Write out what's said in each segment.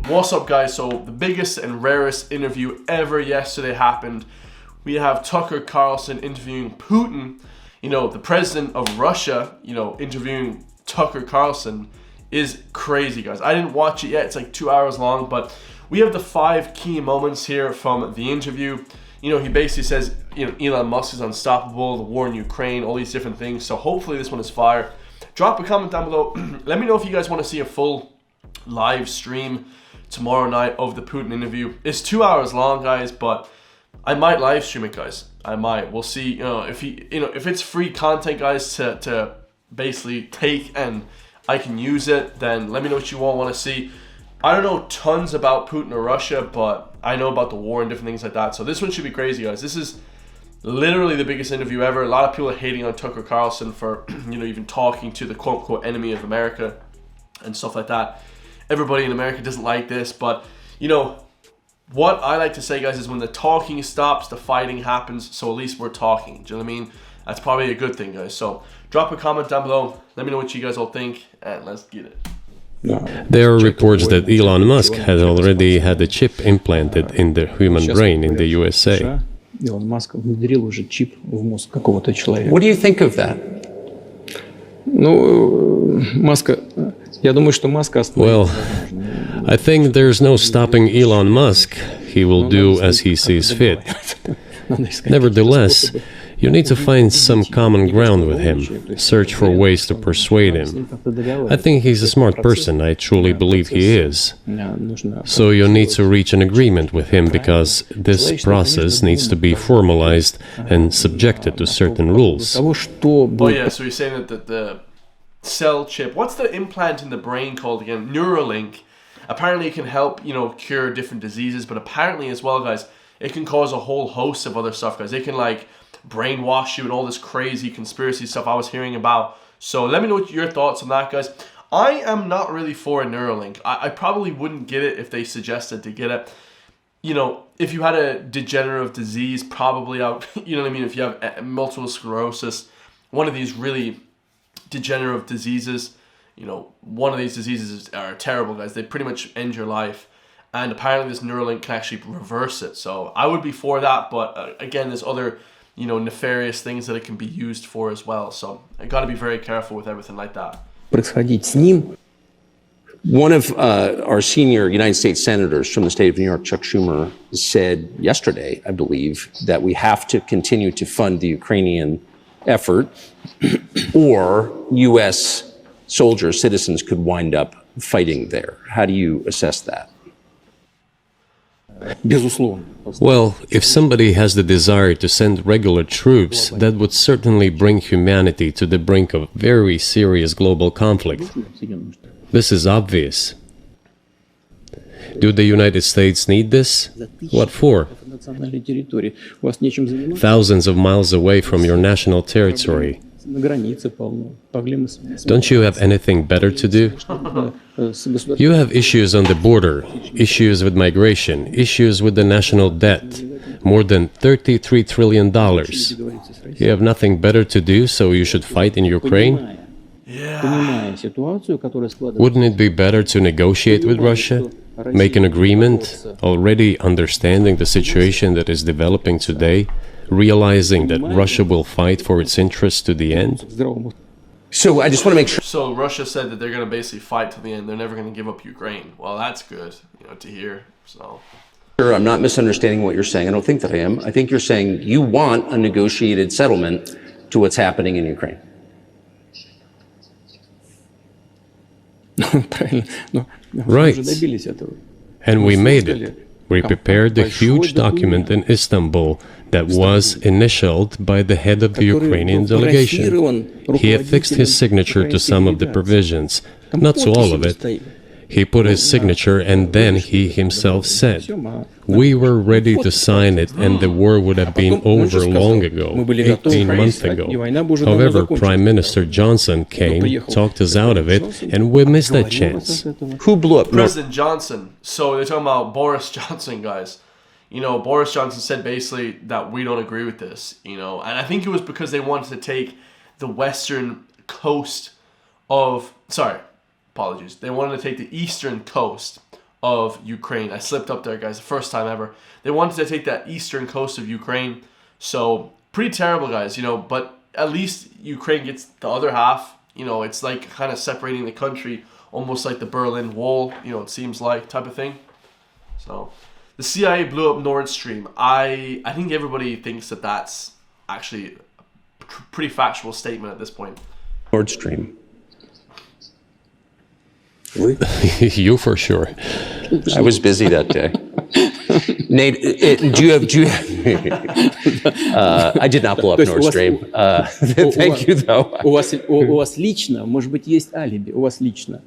What's up, guys? So the biggest and rarest interview ever yesterday happened. We have Tucker Carlson interviewing Putin. You know, the president of Russia, interviewing Tucker Carlson is crazy, guys. I didn't watch it yet. It's like 2 hours long, but we have the 5 key moments here from the interview. He basically says, Elon Musk is unstoppable, the war in Ukraine, all these different things. So hopefully this one is fire. Drop a comment down below. Let me know if you guys want to see a full live stream tomorrow night of the Putin interview. It's 2 hours long, guys, but I might live stream it, guys. I might. We'll see. If it's free content, guys, to basically take and I can use it, then let me know what you all want to see. I don't know tons about Putin or Russia, but I know about the war and different things like that. So this one should be crazy, guys. This is literally the biggest interview ever. A lot of people are hating on Tucker Carlson for even talking to the quote-unquote enemy of America and stuff like that. Everybody in America doesn't like this, but what I like to say, guys, is when the talking stops, the fighting happens. So at least we're talking. Do you know what I mean? That's probably a good thing, guys. So drop a comment down below. Let me know what you guys all think, and let's get it. There are reports that Elon Musk has already had a chip implanted in the human brain in the USA. What do you think of that? Well, I think there's no stopping Elon Musk. He will do as he sees fit. Nevertheless, you need to find some common ground with him, search for ways to persuade him. I think he's a smart person, I truly believe he is. So you need to reach an agreement with him because this process needs to be formalized and subjected to certain rules. Oh yeah, so you're saying that the cell chip, what's the implant in the brain called again? Neuralink. Apparently it can help, cure different diseases, but apparently as well, guys, it can cause a whole host of other stuff, guys. It can brainwash you and all this crazy conspiracy stuff I was hearing about. So let me know what your thoughts on that, guys. I am not really for a Neuralink. I probably wouldn't get it if they suggested to get it. If you had a degenerative disease, probably if you have multiple sclerosis, one of these really degenerative diseases, one of these diseases are terrible, guys. They pretty much end your life. And apparently this Neuralink can actually reverse it. So I would be for that. But again, there's other, nefarious things that it can be used for as well. So I got to be very careful with everything like that. One of our senior United States senators from the state of New York, Chuck Schumer, said yesterday, I believe, that we have to continue to fund the Ukrainian effort or U.S. soldiers, citizens could wind up fighting there. How do you assess that? Well, if somebody has the desire to send regular troops, that would certainly bring humanity to the brink of very serious global conflict. This is obvious. Do the United States need this? What for? Thousands of miles away from your national territory. Don't you have anything better to do? You have issues on the border, issues with migration, issues with the national debt, more than $33 trillion. You have nothing better to do, so you should fight in Ukraine? Yeah. Wouldn't it be better to negotiate with Russia? Make an agreement, already understanding the situation that is developing today, realizing that Russia will fight for its interests to the end? So I just want to make sure. So Russia said that they're going to basically fight to the end. They're never going to give up Ukraine. Well, that's good, to hear. So I'm not misunderstanding what you're saying. I don't think that I am. I think you're saying you want a negotiated settlement to what's happening in Ukraine. Right. And we made it. We prepared a huge document in Istanbul that was initialed by the head of the Ukrainian delegation. He affixed his signature to some of the provisions, not to all of it. He put his signature and then he himself said, "We were ready to sign it and the war would have been over long ago, 18 months ago. However, Prime Minister Johnson came, talked us out of it, and we missed that chance." Who blew up? President Johnson. So they're talking about Boris Johnson, guys. Boris Johnson said basically that we don't agree with this, and I think it was because they wanted to take the western coast apologies. They wanted to take the eastern coast of Ukraine. I slipped up there, guys. The first time ever. They wanted to take that eastern coast of Ukraine. So pretty terrible, guys, but at least Ukraine gets the other half. It's like kind of separating the country, almost like the Berlin Wall, it seems like, type of thing. So the CIA blew up Nord Stream. I think everybody thinks that that's actually a pretty factual statement at this point. Nord Stream. You for sure. I was busy that day. Nate, do you have I did not blow up Nord Stream. Thank you, though. У вас лично, может быть, есть алиби. У вас лично.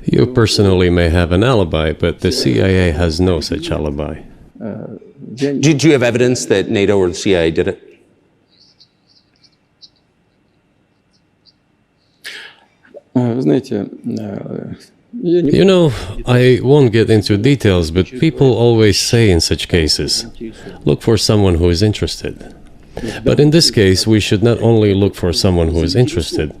You personally may have an alibi, but the CIA has no such alibi. Do you have evidence that NATO or the CIA did it? Знаете, I won't get into details, but people always say in such cases, look for someone who is interested. But in this case, we should not only look for someone who is interested,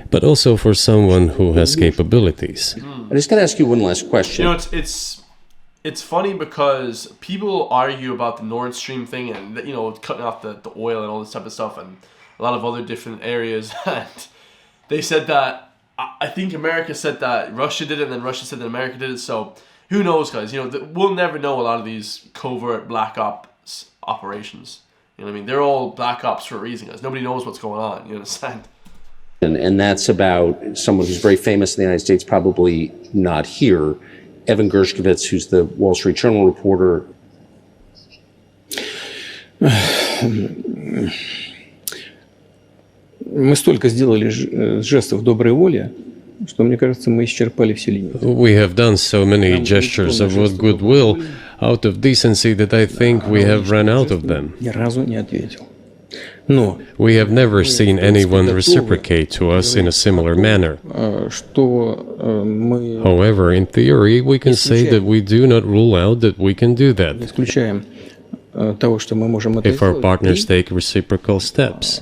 but also for someone who has capabilities. I just got to ask you one last question. It's funny because people argue about the Nord Stream thing and, cutting off the oil and all this type of stuff and a lot of other different areas. And they said that, I think America said that Russia did it, and then Russia said that America did it. So who knows, guys? We'll never know a lot of these covert black ops operations. You know what I mean? They're all black ops for a reason, guys. Nobody knows what's going on. You understand? And that's about someone who's very famous in the United States, probably not here. Evan Gershkovich, who's the Wall Street Journal reporter. Мы столько сделали жестов доброй воли, что, мне кажется, мы исчерпали все лимиты. We have done so many gestures of goodwill out of decency that I think we have run out of them. Ни разу не ответил. We have never seen anyone reciprocate to us in a similar manner. However, in theory, we can say that we do not rule out that we can do that if our partners take reciprocal steps.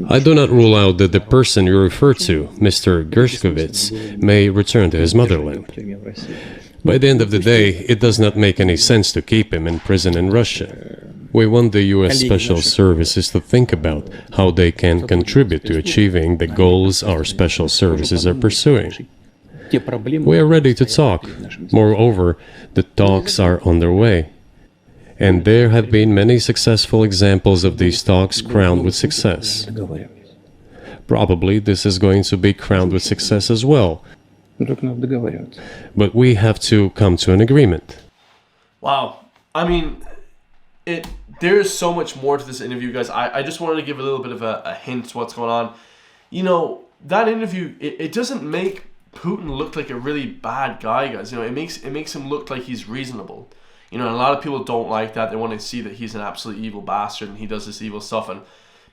I do not rule out that the person you refer to, Mr. Gershkovich, may return to his motherland. By the end of the day, it does not make any sense to keep him in prison in Russia. We want the U.S. Special Services to think about how they can contribute to achieving the goals our special services are pursuing. We are ready to talk. Moreover, the talks are underway. And there have been many successful examples of these talks crowned with success. Probably this is going to be crowned with success as well. But we have to come to an agreement. Wow. I mean, there's so much more to this interview, guys. I just wanted to give a little bit of a hint to what's going on. That interview, it doesn't make Putin look like a really bad guy, guys. It makes him look like he's reasonable. And a lot of people don't like that. They want to see that he's an absolute evil bastard and he does this evil stuff. And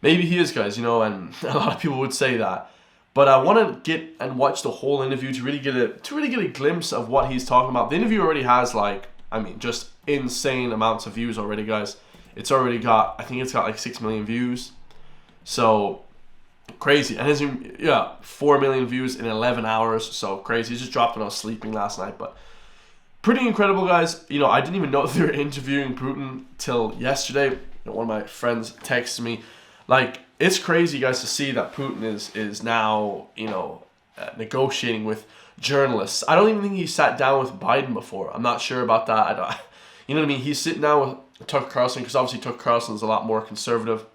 maybe he is, guys, and a lot of people would say that. But I want to get and watch the whole interview to really get a glimpse of what he's talking about. The interview already has just insane amounts of views already, guys. It's already got, I think it's got like 6 million views. So crazy. And 4 million views in 11 hours. So crazy. He just dropped when I was sleeping last night. But pretty incredible, guys. I didn't even know they were interviewing Putin till yesterday. One of my friends texted me. It's crazy, guys, to see that Putin is now, negotiating with journalists. I don't even think he sat down with Biden before. I'm not sure about that. You know what I mean? He's sitting down with Tucker Carlson, because obviously Tucker Carlson is a lot more conservative,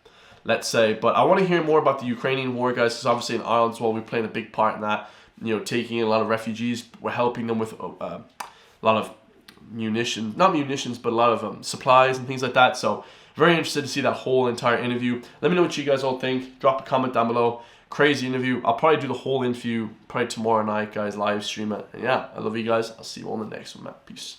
let's say. But I want to hear more about the Ukrainian war, guys, because obviously in Ireland as well, we're playing a big part in that. Taking in a lot of refugees. We're helping them with a lot of munitions, not munitions, but a lot of supplies and things like that. So very interested to see that whole entire interview. Let me know what you guys all think. Drop a comment down below. Crazy interview. I'll probably do the whole interview probably tomorrow night, guys. Live stream it. And yeah, I love you guys. I'll see you on the next one, man. Peace.